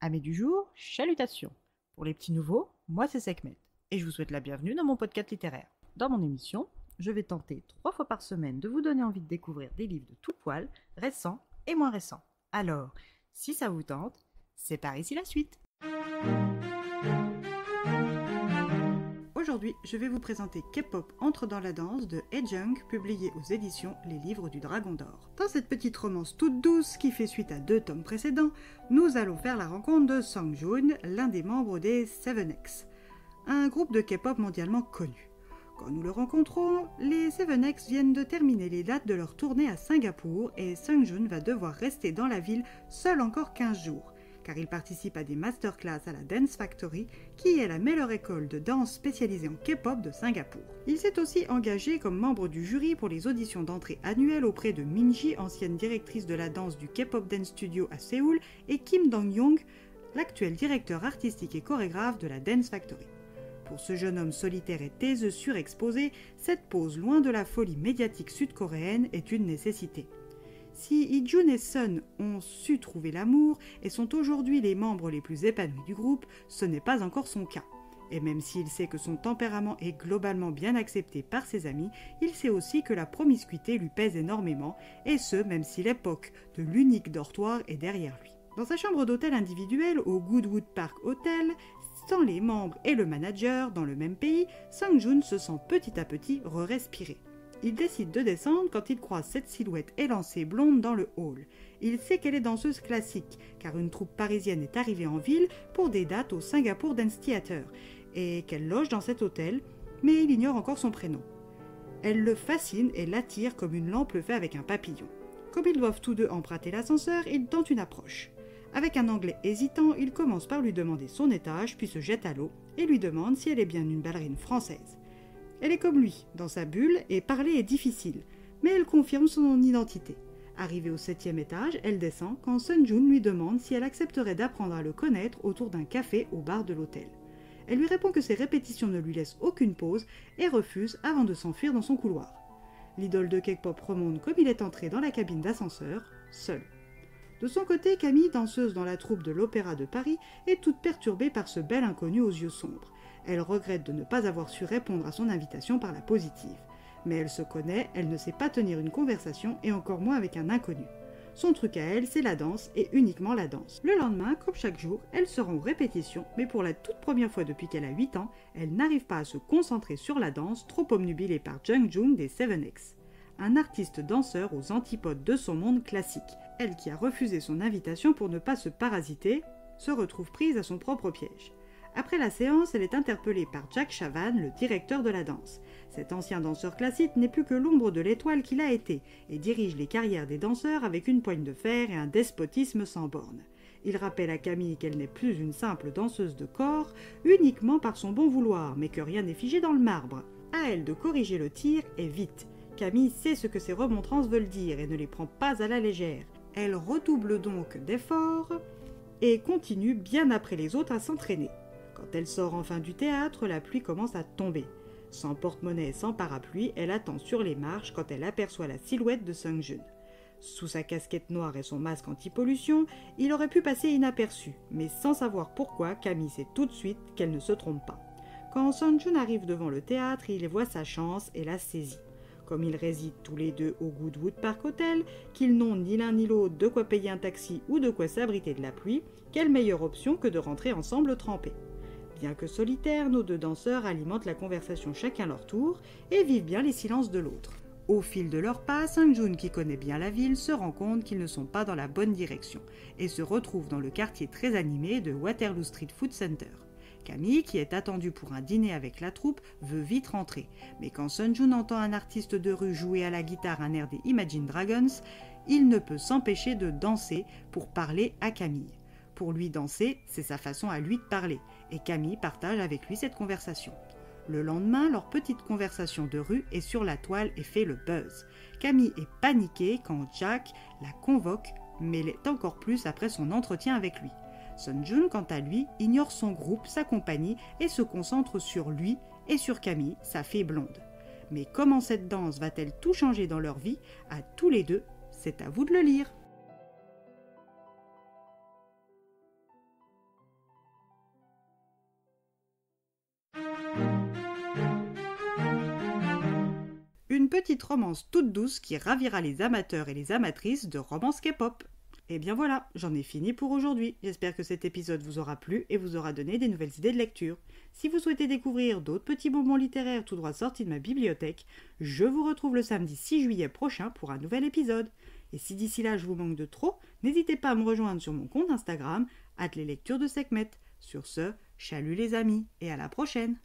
Amis du jour, chalutations. Pour les petits nouveaux, moi c'est Sekhmet et je vous souhaite la bienvenue dans mon podcast littéraire. Dans mon émission, je vais tenter 3 fois par semaine de vous donner envie de découvrir des livres de tout poil, récents et moins récents. Alors, si ça vous tente, c'est par ici la suite. Aujourd'hui, je vais vous présenter K-pop entre dans la danse de Hae-jung, publié aux éditions Les Livres du Dragon d'Or. Dans cette petite romance toute douce qui fait suite à 2 tomes précédents, nous allons faire la rencontre de Sang-joon, l'un des membres des 7X, un groupe de K-pop mondialement connu. Quand nous le rencontrons, les 7X viennent de terminer les dates de leur tournée à Singapour et Sang-joon va devoir rester dans la ville seul encore 15 jours. Car il participe à des masterclass à la Dance Factory, qui est la meilleure école de danse spécialisée en K-pop de Singapour. Il s'est aussi engagé comme membre du jury pour les auditions d'entrée annuelles auprès de Minji, ancienne directrice de la danse du K-pop Dance Studio à Séoul, et Kim Dong-young, l'actuel directeur artistique et chorégraphe de la Dance Factory. Pour ce jeune homme solitaire et taiseux surexposé, cette pause loin de la folie médiatique sud-coréenne est une nécessité. Si Hee-jun et Sun ont su trouver l'amour et sont aujourd'hui les membres les plus épanouis du groupe, ce n'est pas encore son cas. Et même s'il sait que son tempérament est globalement bien accepté par ses amis, il sait aussi que la promiscuité lui pèse énormément, et ce même si l'époque de l'unique dortoir est derrière lui. Dans sa chambre d'hôtel individuelle au Goodwood Park Hotel, sans les membres et le manager dans le même pays, Sang-joon se sent petit à petit re-respirer. Il décide de descendre quand il croise cette silhouette élancée blonde dans le hall. Il sait qu'elle est danseuse classique, car une troupe parisienne est arrivée en ville pour des dates au Singapore Dance Theatre, et qu'elle loge dans cet hôtel, mais il ignore encore son prénom. Elle le fascine et l'attire comme une lampe le fait avec un papillon. Comme ils doivent tous deux emprunter l'ascenseur, il tente une approche. Avec un anglais hésitant, il commence par lui demander son étage, puis se jette à l'eau, et lui demande si elle est bien une ballerine française. Elle est comme lui, dans sa bulle, et parler est difficile, mais elle confirme son identité. Arrivée au 7e étage, elle descend quand Sun-joon lui demande si elle accepterait d'apprendre à le connaître autour d'un café au bar de l'hôtel. Elle lui répond que ses répétitions ne lui laissent aucune pause et refuse avant de s'enfuir dans son couloir. L'idole de K-pop remonte comme il est entré dans la cabine d'ascenseur, seul. De son côté, Camille, danseuse dans la troupe de l'Opéra de Paris, est toute perturbée par ce bel inconnu aux yeux sombres. Elle regrette de ne pas avoir su répondre à son invitation par la positive. Mais elle se connaît, elle ne sait pas tenir une conversation et encore moins avec un inconnu. Son truc à elle, c'est la danse et uniquement la danse. Le lendemain, comme chaque jour, elle se rend aux répétitions, mais pour la toute première fois depuis qu'elle a 8 ans, elle n'arrive pas à se concentrer sur la danse, trop obnubilée par Jung-joon des 7X. Un artiste danseur aux antipodes de son monde classique. Elle qui a refusé son invitation pour ne pas se parasiter, se retrouve prise à son propre piège. Après la séance, elle est interpellée par Jack Chavan, le directeur de la danse. Cet ancien danseur classique n'est plus que l'ombre de l'étoile qu'il a été et dirige les carrières des danseurs avec une poigne de fer et un despotisme sans bornes. Il rappelle à Camille qu'elle n'est plus une simple danseuse de corps, uniquement par son bon vouloir, mais que rien n'est figé dans le marbre. À elle de corriger le tir et vite. Camille sait ce que ces remontrances veulent dire et ne les prend pas à la légère. Elle redouble donc d'efforts et continue bien après les autres à s'entraîner. Quand elle sort enfin du théâtre, la pluie commence à tomber. Sans porte-monnaie et sans parapluie, elle attend sur les marches quand elle aperçoit la silhouette de Sang-joon. Sous sa casquette noire et son masque anti-pollution, il aurait pu passer inaperçu, mais sans savoir pourquoi, Camille sait tout de suite qu'elle ne se trompe pas. Quand Sang-joon arrive devant le théâtre, il voit sa chance et la saisit. Comme ils résident tous les deux au Goodwood Park Hotel, qu'ils n'ont ni l'un ni l'autre de quoi payer un taxi ou de quoi s'abriter de la pluie, quelle meilleure option que de rentrer ensemble trempés. Bien que solitaires, nos 2 danseurs alimentent la conversation chacun leur tour et vivent bien les silences de l'autre. Au fil de leurs pas, Sang-joon, qui connaît bien la ville, se rend compte qu'ils ne sont pas dans la bonne direction et se retrouve dans le quartier très animé de Waterloo Street Food Center. Camille, qui est attendue pour un dîner avec la troupe, veut vite rentrer, mais quand Sang-joon entend un artiste de rue jouer à la guitare un air des Imagine Dragons, il ne peut s'empêcher de danser pour parler à Camille. Pour lui, danser, c'est sa façon à lui de parler, et Camille partage avec lui cette conversation. Le lendemain, leur petite conversation de rue est sur la toile et fait le buzz. Camille est paniquée quand Jack la convoque, mais l'est encore plus après son entretien avec lui. Sang-joon, quant à lui, ignore son groupe, sa compagnie, et se concentre sur lui et sur Camille, sa fée blonde. Mais comment cette danse va-t-elle tout changer dans leur vie? À tous les deux, c'est à vous de le lire. petite romance toute douce qui ravira les amateurs et les amatrices de romance K-pop. Et bien voilà, j'en ai fini pour aujourd'hui. J'espère que cet épisode vous aura plu et vous aura donné des nouvelles idées de lecture. Si vous souhaitez découvrir d'autres petits bonbons littéraires tout droit sortis de ma bibliothèque, je vous retrouve le samedi 6 juillet prochain pour un nouvel épisode. Et si d'ici là je vous manque de trop, n'hésitez pas à me rejoindre sur mon compte Instagram, @leslecturesdesekhmet. Sur ce, chalut les amis et à la prochaine!